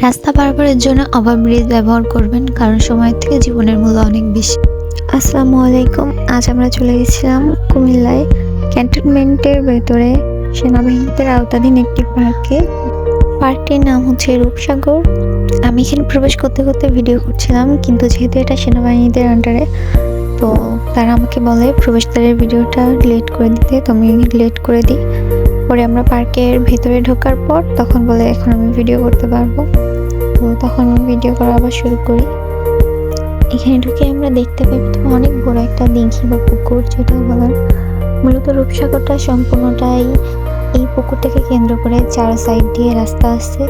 রাস্তা পারাপারের জন্য ওভারব্রিজ ব্যবহার করবেন, কারণ সময়ের থেকে জীবনের মূল্য অনেক বেশি। আসসালামু আলাইকুম। আজ আমরা চলে গেছিলাম কুমিল্লায় ক্যান্টনমেন্টের ভেতরে সেনাবাহিনীদের আওতাধীন একটি পার্কে। পার্কটির নাম হচ্ছে রূপসাগর। আমি এখানে প্রবেশ করতে করতে ভিডিও করছিলাম, কিন্তু যেহেতু এটা সেনাবাহিনীদের আন্ডারে, তো তারা আমাকে বলে প্রবেশদ্বারের ভিডিওটা ডিলিট করে দিতে, তো আমি ডিলিট করে দিই। পরে আমরা পার্কের ভেতরে ঢোকার পর তখন বলে এখন আমি ভিডিও করতে পারবো, তো তখন আমি ভিডিও করা আবার শুরু করি। এখানে ঢুকে আমরা দেখতে পাই অনেক বড় একটা দিঘি বা পুকুর, যেটা বলার মূলত রূপসাগরটা সম্পূর্ণটাই এই পুকুরটাকে কেন্দ্র করে চার সাইড দিয়ে রাস্তা আছে,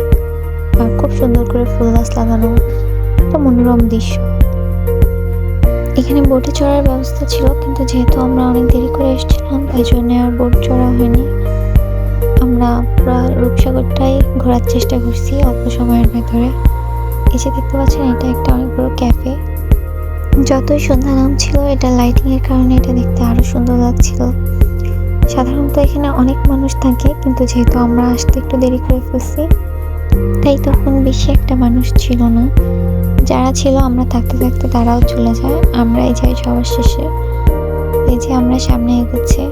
আর খুব সুন্দর করে ফুল গাছ লাগানো, একটা মনোরম দৃশ্য। এখানে বোটে চড়ার ব্যবস্থা ছিল, কিন্তু যেহেতু আমরা অনেক দেরি করে এসেছিলাম এই জন্য আর বোট চড়া হয়নি। আমরা পুরো রূপসাগরটাই ঘোরার চেষ্টা করছি অল্প সময়ের ভেতরে। এই যে দেখতে পাচ্ছেন, এটা একটা অনেক বড় ক্যাফে। যতই সন্ধ্যা নামছিল, এটা লাইটিং এর কারণে এটা দেখতে আরো সুন্দর লাগছিল। সাধারণত এখানে অনেক মানুষ থাকে, কিন্তু যেহেতু আমরা আসতে একটু দেরি করে ফেলছি, তাই তখন বেশি একটা মানুষ ছিল না। যারা ছিল আমরা থাকতে থাকতে তারাও চলে যায়, আমরাই যাই সবার শেষে। এই যে আমরা সামনে এগোচ্ছি,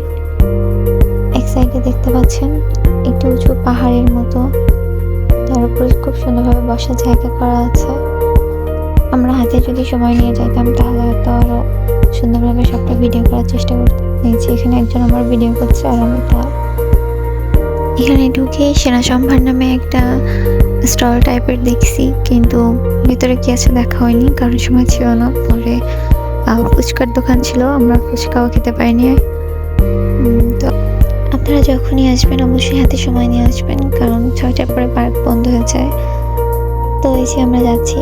এক সাইডে দেখতে পাচ্ছেন একটু উঁচু পাহাড়ের মতো, তার উপরে খুব সুন্দরভাবে বসার জায়গা করা আছে। আমরা হাতে যদি সময় নিয়ে যাইতাম তাহলে হয়তো আরো সুন্দরভাবে সবটা ভিডিও করার চেষ্টা করতাম। এই যে এখানে একজন আমার ভিডিও করছে আর আমি তার। এখানে ঢুকে সেনা সম্ভার নামে একটা স্টল টাইপের দেখছি, কিন্তু ভিতরে কি আছে দেখা হয়নি, কারণ সময় ছিল না। পরে ফুচকার দোকান ছিল, আমরা ফুচকাও খেতে পাইনি। তো আপনারা যখনই আসবেন অবশ্যই হাতে সময় নিয়ে আসবেন, কারণ 6টার পরে পার্ক বন্ধ হয়ে যায়। তো এই যে আমরা যাচ্ছি,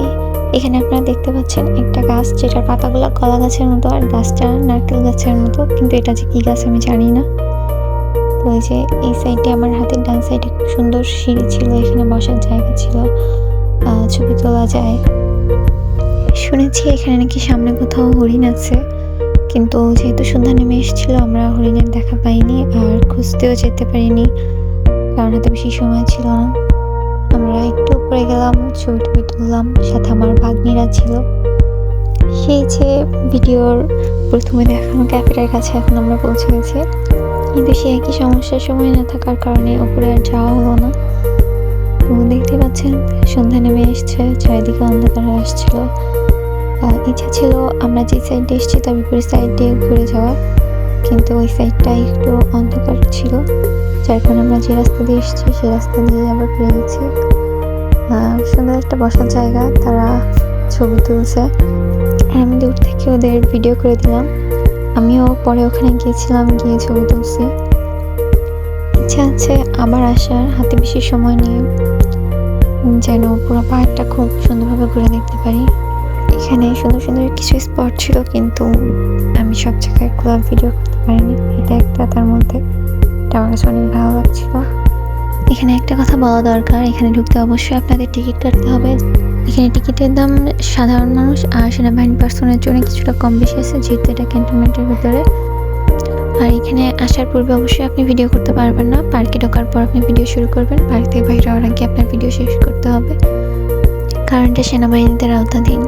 এখানে আপনারা দেখতে পাচ্ছেন একটা গাছ, যেটার পাতাগুলো কলা গাছের মতো আর গাছটা নারকেল গাছের মতো, কিন্তু এটা যে কি গাছ আমি জানি না। তো এই যে এই সাইডে আমার হাতের ডান সাইডে খুব সুন্দর সিঁড়ি ছিল, এখানে বসার জায়গা ছিল, ছবি তোলা যায়। শুনেছি এখানে নাকি সামনে কোথাও হরিণ আছে, কিন্তু যেহেতু সন্ধ্যা নেমে এসেছিল আমরা হরিণের দেখা পাইনি আর খুঁজতেও যেতে পারিনি, কারণ হাতে বেশি সময় ছিল না। আমরা একটু উপরে গেলাম, ছবি তুললাম, সাথে আমার ভাগ্নিরা ছিল। সেই যে ভিডিওর প্রথমে দেখানো ক্যাফেটার কাছে এখন আমরা পৌঁছে গেছি, কিন্তু সে একই সমস্যার সময় না থাকার কারণে উপরে আর যাওয়া হলো না। তো দেখতে পাচ্ছেন সন্ধ্যা নেমে এসছে, চারিদিকে অন্ধকার হয়ে আসছিল। ইচ্ছা ছিল আমরা যে সাইডে এসেছি তার বিপরীত সাইড দিয়ে ঘুরে যাওয়ার, কিন্তু ওই সাইডটা একটু অন্ধকার ছিল, যার কারণে আমরা যে রাস্তা দিয়ে এসেছি সেই রাস্তা দিয়ে আবার ফিরে গেছি। সুন্দর একটা বসার জায়গা, তারা ছবি তুলছে, আমি দূর থেকে ওদের ভিডিও করে দিলাম। আমিও পরে ওখানে গিয়েছিলাম, গিয়ে ছবি তুলছি। ইচ্ছা আছে আবার আসার, হাতে বেশি সময় নিয়ে, যেন পুরো পাহাড়টা খুব সুন্দরভাবে ঘুরে দেখতে পারি। এখানে সুন্দর সুন্দর কিছু স্পট ছিল, কিন্তু আমি সব জায়গায় ক্লাব ভিডিও করতে পারিনি। এটা একটা তার মধ্যে, এটা আমার কাছে অনেক ভালো লাগছিল। এখানে একটা কথা বলা দরকার, এখানে ঢুকতে অবশ্যই আপনাদের টিকিট কাটতে হবে। এখানে টিকিটের দাম সাধারণ মানুষ আর সেনাবাহিনী পার্সনের জন্য কিছুটা কম বেশি আছে, যেহেতু এটা ক্যান্টনমেন্টের ভিতরে। আর এখানে আসার পূর্বে অবশ্যই আপনি ভিডিও করতে পারবেন না, পার্কে ঢোকার পর আপনি ভিডিও শুরু করবেন, পার্ক থেকে বাইরে হওয়ার আগে আপনার ভিডিও শেষ করতে হবে, কারণ এটা সেনাবাহিনীদের আওতাধীন।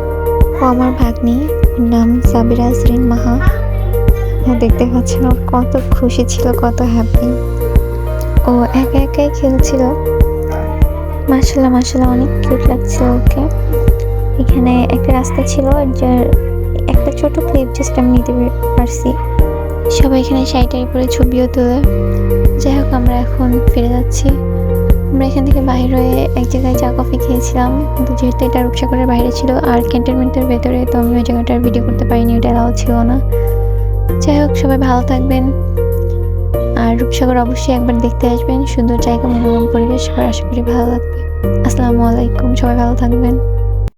ও আমার ভাগ্নি, নাম সাবিরা আসরিন মাহা। দেখতে পাচ্ছেন ও কত খুশি ছিল, কত হ্যাপি। ও একা একাই খেলছিল, মাশাআল্লাহ মাশাআল্লাহ অনেক কিউট লাগছিল ওকে। এখানে একটা রাস্তা ছিল, যার একটা ছোট ক্লিপ জাস্ট আমি নিতে পারছি। সবাই এখানে শাড়ি পরে ছবিও তোলে। যাই হোক, আমরা এখন ফিরে যাচ্ছি। আমরা এখান থেকে বাইর হয়ে এক জায়গায় চা কফি খেয়েছিলাম, কিন্তু যেহেতু এটা রূপসাগরের বাইরে ছিল আর ক্যান্টনমেন্টের ভেতরে, তো আমি ওই জায়গাটার ভিডিও করতে পারিনি, ওটা এলাও ছিল না। যাই হোক, সবাই ভালো থাকবেন, আর রূপসাগর অবশ্যই একবার দেখতে আসবেন। সুন্দর জায়গা, মনোরম পরিবেশ, সবার আশা করি ভালো লাগবে। আসসালামু আলাইকুম, সবাই ভালো থাকবেন।